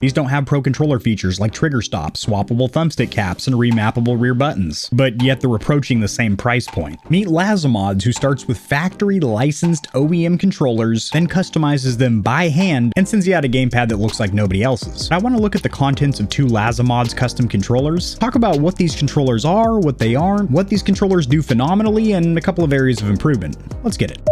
These don't have pro controller features like trigger stops, swappable thumbstick caps, and remappable rear buttons, but yet they're approaching the same price point. Meet Laza Mods, who starts with factory licensed OEM controllers, then customizes them by hand and sends you out a gamepad that looks like nobody else's. I want to look at the contents of 2 Laza Mods custom controllers, talk about what these controllers are, what they aren't, what these controllers do phenomenally, and a couple of areas of improvement. Let's get it.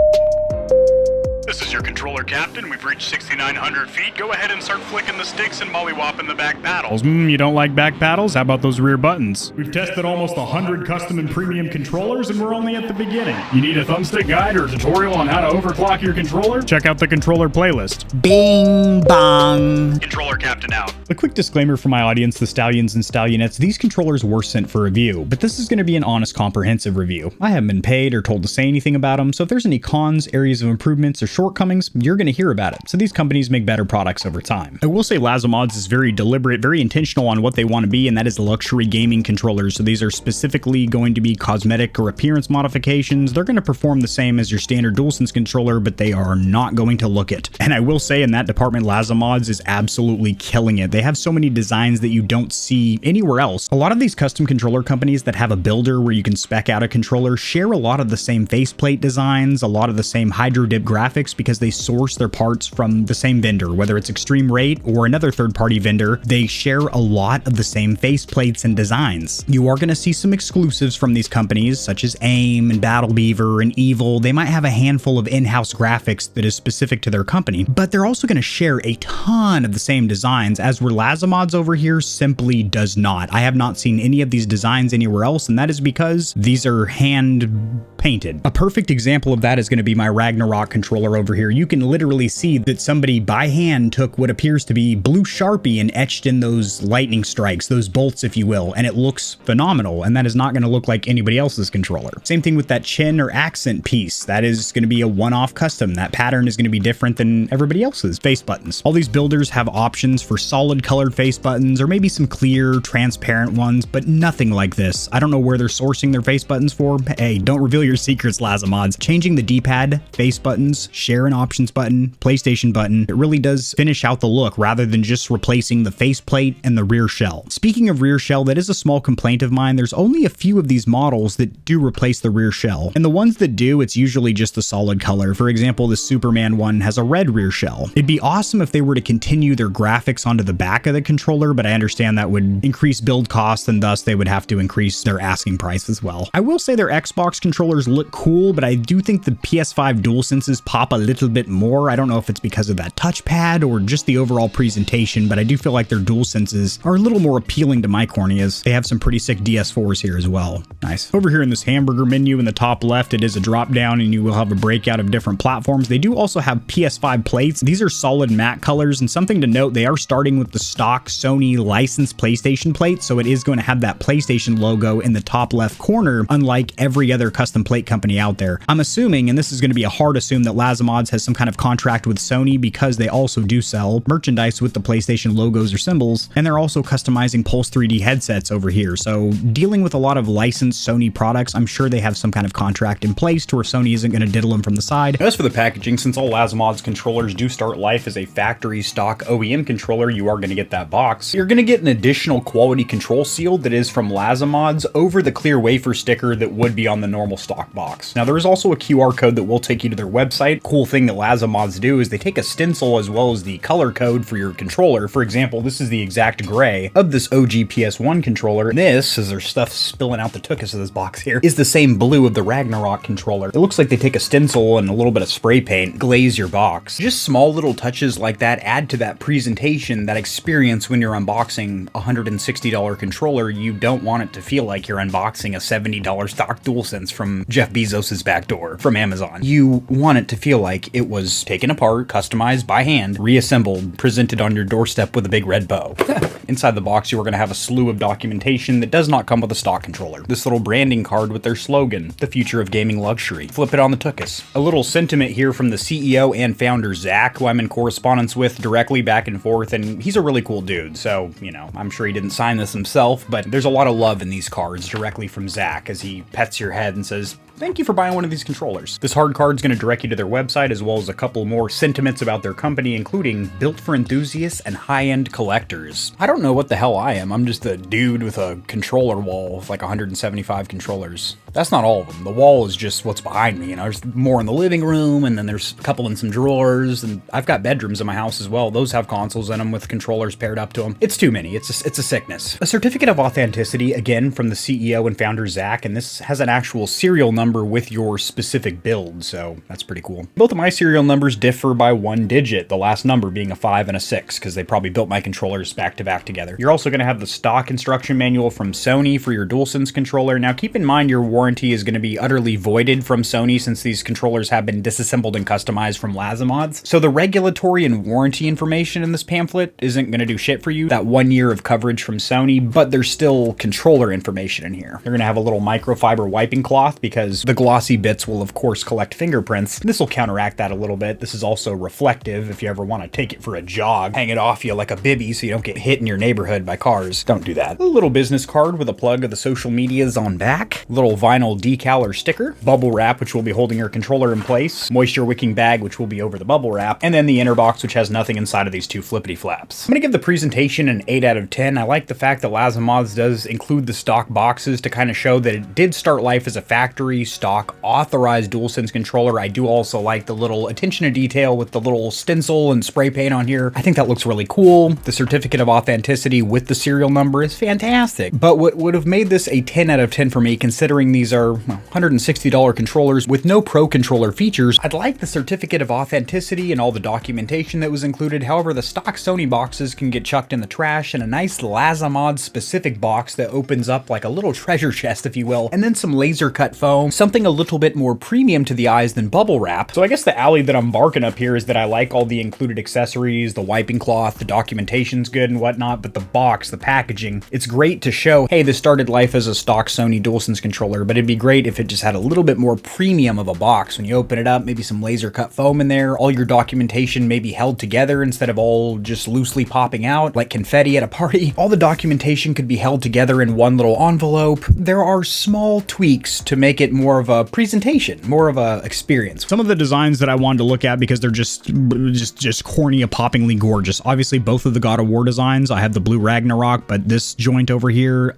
This is your controller captain. We've reached 6,900 feet. Go ahead and start flicking the sticks and mollywopping the back paddles. You don't like back paddles? How about those rear buttons? We've tested almost 100 custom and premium controllers, and we're only at the beginning. You need a thumbstick guide or a tutorial on how to overclock your controller? Check out the controller playlist. Bing bong. Controller captain out. A quick disclaimer for my audience, the Stallions and Stallionettes, these controllers were sent for review, but this is going to be an honest, comprehensive review. I haven't been paid or told to say anything about them, so if there's any cons, areas of improvements, or shortcomings, you're going to hear about it. So these companies make better products over time. I will say Laza Mods is very deliberate, very intentional on what they want to be, and that is luxury gaming controllers. So these are specifically going to be cosmetic or appearance modifications. They're going to perform the same as your standard Dualsense controller, but they are not going to look it. And I will say in that department, Laza Mods is absolutely killing it. They have so many designs that you don't see anywhere else. A lot of these custom controller companies that have a builder where you can spec out a controller share a lot of the same faceplate designs, a lot of the same hydro dip graphics, because they source their parts from the same vendor, whether it's Extreme Rate or another third-party vendor. They share a lot of the same faceplates and designs. You are going to see some exclusives from these companies, such as AIM and Battle Beaver and Evil. They might have a handful of in-house graphics that is specific to their company, but they're also going to share a ton of the same designs, as where Laza Mods over here simply does not. I have not seen any of these designs anywhere else, and that is because these are hand painted. A perfect example of that is going to be my Ragnarok controller over here. You can literally see that somebody by hand took what appears to be blue Sharpie and etched in those lightning strikes, those bolts, if you will, and it looks phenomenal, and that is not going to look like anybody else's controller. Same thing with that chin or accent piece. That is going to be a one-off custom. That pattern is going to be different than everybody else's face buttons. All these builders have options for solid colored face buttons, or maybe some clear, transparent ones, but nothing like this. I don't know where they're sourcing their face buttons for. Hey, don't reveal your secrets, Laza Mods. Changing the D-pad, face buttons, share an options button, PlayStation button, it really does finish out the look rather than just replacing the faceplate and the rear shell. Speaking of rear shell, that is a small complaint of mine. There's only a few of these models that do replace the rear shell, and the ones that do, it's usually just a solid color. For example, the Superman one has a red rear shell. It'd be awesome if they were to continue their graphics onto the back of the controller, but I understand that would increase build costs, and thus they would have to increase their asking price as well. I will say their Xbox controllers look cool, but I do think the PS5 DualSenses pop a little bit more. I don't know if it's because of that touchpad or just the overall presentation, but I do feel like their DualSenses are a little more appealing to my corneas. They have some pretty sick DS4s here as well. Nice. Over here in this hamburger menu in the top left, it is a drop down and you will have a breakout of different platforms. They do also have PS5 plates. These are solid matte colors, and something to note, they are starting with the stock Sony licensed PlayStation plate, so it is going to have that PlayStation logo in the top left corner, unlike every other custom plate company out there. I'm assuming, and this is going to be a hard assume, that Laza Mods has some kind of contract with Sony, because they also do sell merchandise with the PlayStation logos or symbols, and they're also customizing Pulse 3D headsets over here. So dealing with a lot of licensed Sony products, I'm sure they have some kind of contract in place to where Sony isn't going to diddle them from the side. As for the packaging, since all Laza Mods controllers do start life as a factory stock OEM controller, you are going to get that box. You're going to get an additional quality control seal that is from Laza Mods over the clear wafer sticker that would be on the normal stock box. Now there is also a QR code that will take you to their website. Cool thing that Laza Mods do is they take a stencil as well as the color code for your controller. For example, this is the exact gray of this OG PS1 controller. This, as there's stuff spilling out the tuchus of this box here, is the same blue of the Ragnarok controller. It looks like they take a stencil and a little bit of spray paint, glaze your box. Just small little touches like that add to that presentation, that experience when you're unboxing a $160 controller. You don't want it to feel like you're unboxing a $70 stock DualSense from Jeff Bezos's back door from Amazon. You want it to feel like it was taken apart, customized by hand, reassembled, presented on your doorstep with a big red bow. Inside the box, you are going to have a slew of documentation that does not come with a stock controller. This little branding card with their slogan, "The Future of Gaming Luxury." Flip it on the tuchus. A little sentiment here from the CEO and founder, Zach, who I'm in correspondence with directly back and forth, and he's a really cool dude, so, you know, I'm sure he didn't sign this himself, but there's a lot of love in these cards directly from Zach as he pets your head and says, thank you for buying one of these controllers. This hard card's going to direct you to their website as well as a couple more sentiments about their company, including built for enthusiasts and high-end collectors. I don't know what the hell I am. I'm just a dude with a controller wall of like 175 controllers. That's not all of them. The wall is just what's behind me. You know, there's more in the living room, and then there's a couple in some drawers, and I've got bedrooms in my house as well. Those have consoles in them with controllers paired up to them. It's too many. It's a sickness. A certificate of authenticity, again, from the CEO and founder, Zach, and this has an actual serial number with your specific build, so that's pretty cool. Both of my serial numbers differ by 1 digit, the last number being a 5 and a 6, because they probably built my controllers back to back together. You're also going to have the stock instruction manual from Sony for your Dualsense controller. Now, keep in mind your warranty is going to be utterly voided from Sony since these controllers have been disassembled and customized from Laza Mods. So the regulatory and warranty information in this pamphlet isn't going to do shit for you. That 1 year of coverage from Sony, but there's still controller information in here. They're going to have a little microfiber wiping cloth because the glossy bits will of course collect fingerprints. This will counteract that a little bit. This is also reflective if you ever want to take it for a jog. Hang it off you like a bibby so you don't get hit in your neighborhood by cars. Don't do that. A little business card with a plug of the social medias on back. Little vinyl decal or sticker. Bubble wrap, which will be holding your controller in place. Moisture wicking bag, which will be over the bubble wrap. And then the inner box, which has nothing inside of these two flippity flaps. I'm going to give the presentation an 8 out of 10. I like the fact that Lazomods does include the stock boxes to kind of show that it did start life as a factory stock authorized DualSense controller. I do also like the little attention to detail with the little stencil and spray paint on here. I think that looks really cool. The certificate of authenticity with the serial number is fantastic. But what would have made this a 10 out of 10 for me, considering these are $160 controllers with no pro controller features, I'd like the certificate of authenticity and all the documentation that was included. However, the stock Sony boxes can get chucked in the trash, and a nice Lazomods specific box that opens up like a little treasure chest, if you will, and then some laser cut foam, something a little bit more premium to the eyes than bubble wrap. So I guess the alley that I'm barking up here is that I like all the included accessories, the wiping cloth, the documentation's good and whatnot, but the box, the packaging, it's great to show, hey, this started life as a stock Sony DualSense controller, but it'd be great if it just had a little bit more premium of a box. When you open it up, maybe some laser cut foam in there, all your documentation may be held together instead of all just loosely popping out like confetti at a party. All the documentation could be held together in one little envelope. There are small tweaks to make it more of a presentation, more of a experience. Some of the designs that I wanted to look at because they're just cornea-poppingly gorgeous. Obviously, both of the God of War designs. I have the blue Ragnarok, but this joint over here,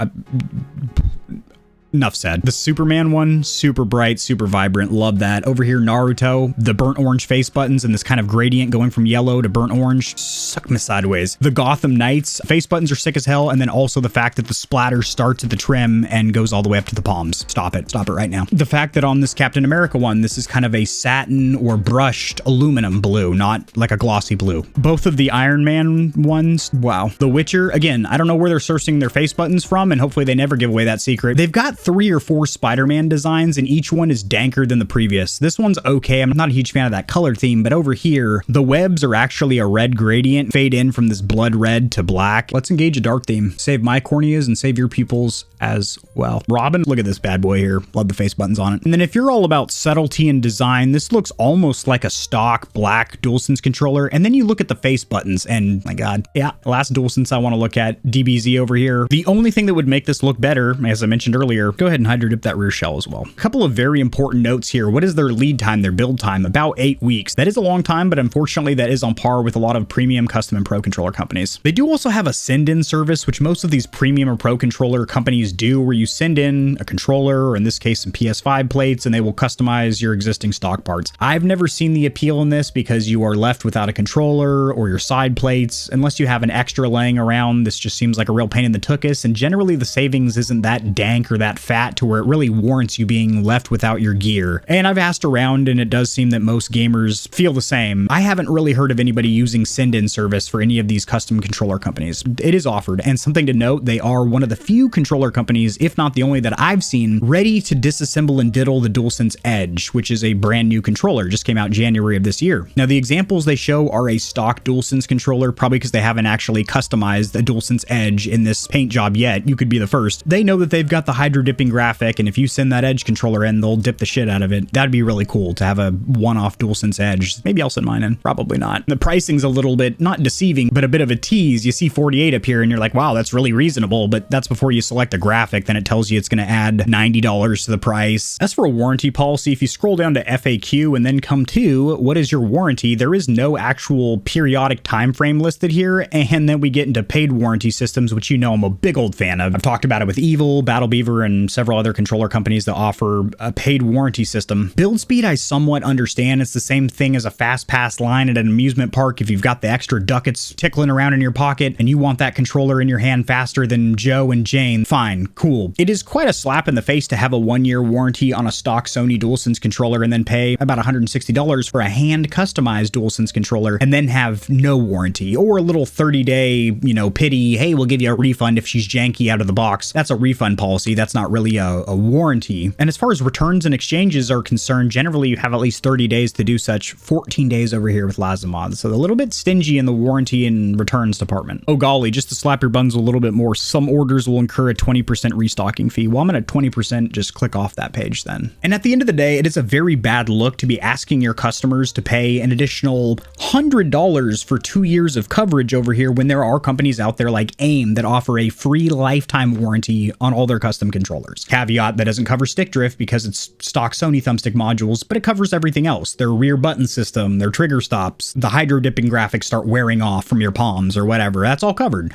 enough said. The Superman one, super bright, super vibrant. Love that. Over here, Naruto, the burnt orange face buttons and this kind of gradient going from yellow to burnt orange. Suck me sideways. The Gotham Knights, face buttons are sick as hell. And then also the fact that the splatter starts at the trim and goes all the way up to the palms. Stop it. Stop it right now. The fact that on this Captain America one, this is kind of a satin or brushed aluminum blue, not like a glossy blue. Both of the Iron Man ones, wow. The Witcher, again, I don't know where they're sourcing their face buttons from, and hopefully they never give away that secret. They've got 3 or 4 Spider-Man designs, and each one is danker than the previous. This one's okay. I'm not a huge fan of that color theme, but over here, the webs are actually a red gradient, fade in from this blood red to black. Let's engage a dark theme. Save my corneas and save your pupils as well. Robin, look at this bad boy here. Love the face buttons on it. And then if you're all about subtlety and design, this looks almost like a stock black DualSense controller. And then you look at the face buttons and my God, yeah, last DualSense I want to look at, DBZ over here. The only thing that would make this look better, as I mentioned earlier, go ahead and hydro dip that rear shell as well. A couple of very important notes here. What is their lead time, their build time? About 8 weeks. That is a long time, but unfortunately that is on par with a lot of premium custom and pro controller companies. They do also have a send-in service, which most of these premium or pro controller companies do, where you send in a controller, or in this case some PS5 plates, and they will customize your existing stock parts. I've never seen the appeal in this because you are left without a controller or your side plates. Unless you have an extra laying around, this just seems like a real pain in the tuchus, and generally the savings isn't that dank or that fat to where it really warrants you being left without your gear. And I've asked around, and it does seem that most gamers feel the same. I haven't really heard of anybody using send-in service for any of these custom controller companies. It is offered, and something to note, they are one of the few controller companies, if not the only that I've seen, ready to disassemble and diddle the DualSense Edge, which is a brand new controller, just came out January of this year. Now the examples they show are a stock DualSense controller, probably because they haven't actually customized the DualSense Edge in this paint job yet. You could be the first. They know that they've got the hydro dipping graphic, and if you send that Edge controller in, they'll dip the shit out of it. That'd be really cool to have a one-off DualSense Edge. Maybe I'll send mine in. Probably not. The pricing's a little bit, not deceiving, but a bit of a tease. You see 48 up here and you're like, wow, that's really reasonable, but that's before you select a graphic. Then it tells you it's going to add $90 to the price. As for a warranty policy, if you scroll down to FAQ and then come to what is your warranty, there is no actual periodic time frame listed here. And then we get into paid warranty systems, which you know I'm a big old fan of. I've talked about it with Evil, Battle Beaver, and several other controller companies that offer a paid warranty system. Build speed, I somewhat understand. It's the same thing as a fast pass line at an amusement park. If you've got the extra ducats tickling around in your pocket and you want that controller in your hand faster than Joe and Jane, fine, cool. It is quite a slap in the face to have a 1-year warranty on a stock Sony DualSense controller and then pay about $160 for a hand customized DualSense controller and then have no warranty, or a little 30-day, pity, hey, we'll give you a refund if she's janky out of the box. That's a refund policy. That's not really a warranty. And as far as returns and exchanges are concerned, generally you have at least 30 days to do such. 14 days over here with Laza Mods. So a little bit stingy in the warranty and returns department. Oh golly, just to slap your buns a little bit more, some orders will incur a 20% restocking fee. Well, I'm at 20%, just click off that page then. And at the end of the day, it is a very bad look to be asking your customers to pay an additional $100 for 2 years of coverage over here when there are companies out there like AIM that offer a free lifetime warranty on all their custom controllers. Caveat, that doesn't cover stick drift because it's stock Sony thumbstick modules, but it covers everything else. Their rear button system, their trigger stops, the hydro dipping graphics start wearing off from your palms or whatever. That's all covered.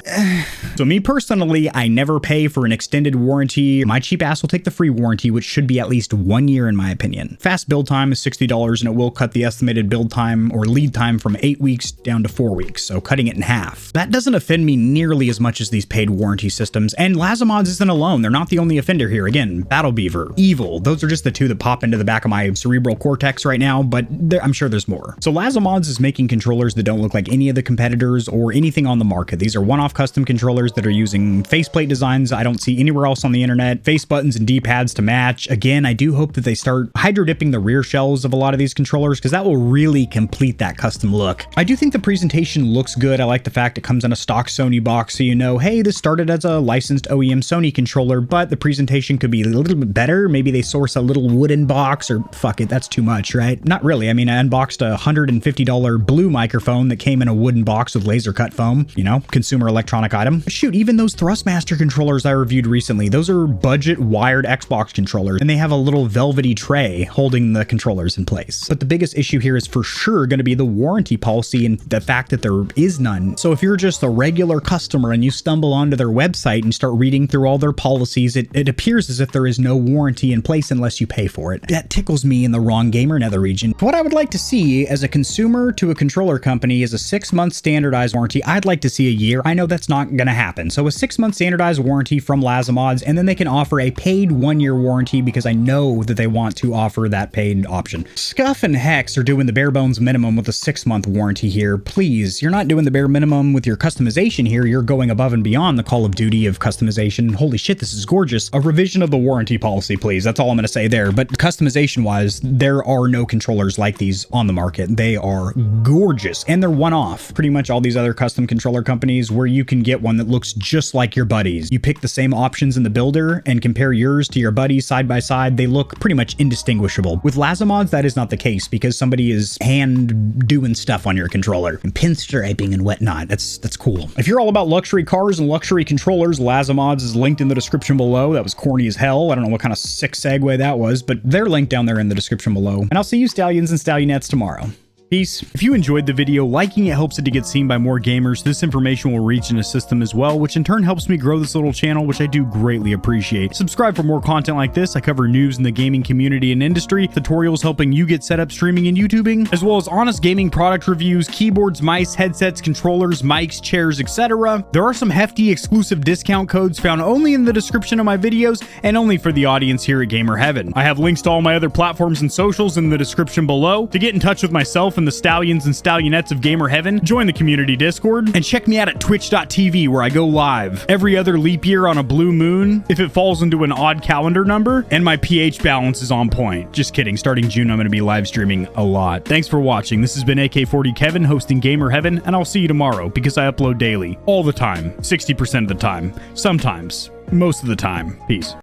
So me personally, I never pay for an extended warranty. My cheap ass will take the free warranty, which should be at least 1 year in my opinion. Fast build time is $60 and it will cut the estimated build time or lead time from 8 weeks down to 4 weeks, so cutting it in half. That doesn't offend me nearly as much as these paid warranty systems, and Lazomods isn't alone. They're not the only offender here. Again, Battle Beaver, Evil, those are just the two that pop into the back of my cerebral cortex right now, but I'm sure there's more. So Lazomods is making controllers that don't look like any of the competitors or anything on the market. These are one-off custom controllers that are using faceplate designs I don't see anywhere else on the internet, face buttons and D-pads to match. Again, I do hope that they start hydro dipping the rear shells of a lot of these controllers because that will really complete that custom look. I do think the presentation looks good. I like the fact it comes in a stock Sony box, so you know, hey, this started as a licensed OEM Sony controller, but the presentation could be a little bit better. Maybe they source a little wooden box, or fuck it, that's too much, right? Not really. I mean, I unboxed a $150 blue microphone that came in a wooden box with laser cut foam, consumer electronic item. Shoot, even those Thrustmaster controllers I reviewed recently, those are budget wired Xbox controllers, and they have a little velvety tray holding the controllers in place. But the biggest issue here is for sure going to be the warranty policy and the fact that there is none. So if you're just a regular customer and you stumble onto their website and start reading through all their policies, it appears as if there is no warranty in place unless you pay for it. That tickles me in the wrong gamer nether region. What I would like to see as a consumer to a controller company is a 6-month standardized warranty. I'd like to see a year. I know that's not going to happen. So a 6-month standardized warranty from Laza Mods, and then they can offer a paid 1-year warranty because I know that they want to offer that paid option. Scuff and Hex are doing the bare bones minimum with a 6-month warranty here. Please, you're not doing the bare minimum with your customization here. You're going above and beyond the Call of Duty of customization. Holy shit, this is gorgeous. A revision of the warranty policy, please. That's all I'm going to say there. But customization wise, there are no controllers like these on the market. They are gorgeous and they're one-off. Pretty much all these other custom controller companies where you can get one that looks just like your buddies. You pick the same options in the builder and compare yours to your buddies side by side. They look pretty much indistinguishable. With Lazomods, that is not the case because somebody is hand doing stuff on your controller and pinstriping and whatnot. That's cool. If you're all about luxury cars and luxury controllers, Lazomods is linked in the description below. That was corny as hell. I don't know what kind of sick segue that was, but they're linked down there in the description below. And I'll see you Stallions and Stallionettes tomorrow. Peace. If you enjoyed the video, liking it helps it to get seen by more gamers. This information will reach and assist them as well, which in turn helps me grow this little channel, which I do greatly appreciate. Subscribe for more content like this. I cover news in the gaming community and industry, tutorials helping you get set up streaming and YouTubing, as well as honest gaming product reviews, keyboards, mice, headsets, controllers, mics, chairs, etc. There are some hefty exclusive discount codes found only in the description of my videos and only for the audience here at Gamer Heaven. I have links to all my other platforms and socials in the description below. To get in touch with myself and the Stallions and Stallionettes of Gamer Heaven, join the community Discord, and check me out at twitch.tv where I go live every other leap year on a blue moon if it falls into an odd calendar number, and my pH balance is on point. Just kidding, starting June I'm going to be live streaming a lot. Thanks for watching. This has been AK40 Kevin hosting Gamer Heaven, and I'll see you tomorrow because I upload daily, all the time, 60% of the time, sometimes, most of the time. Peace.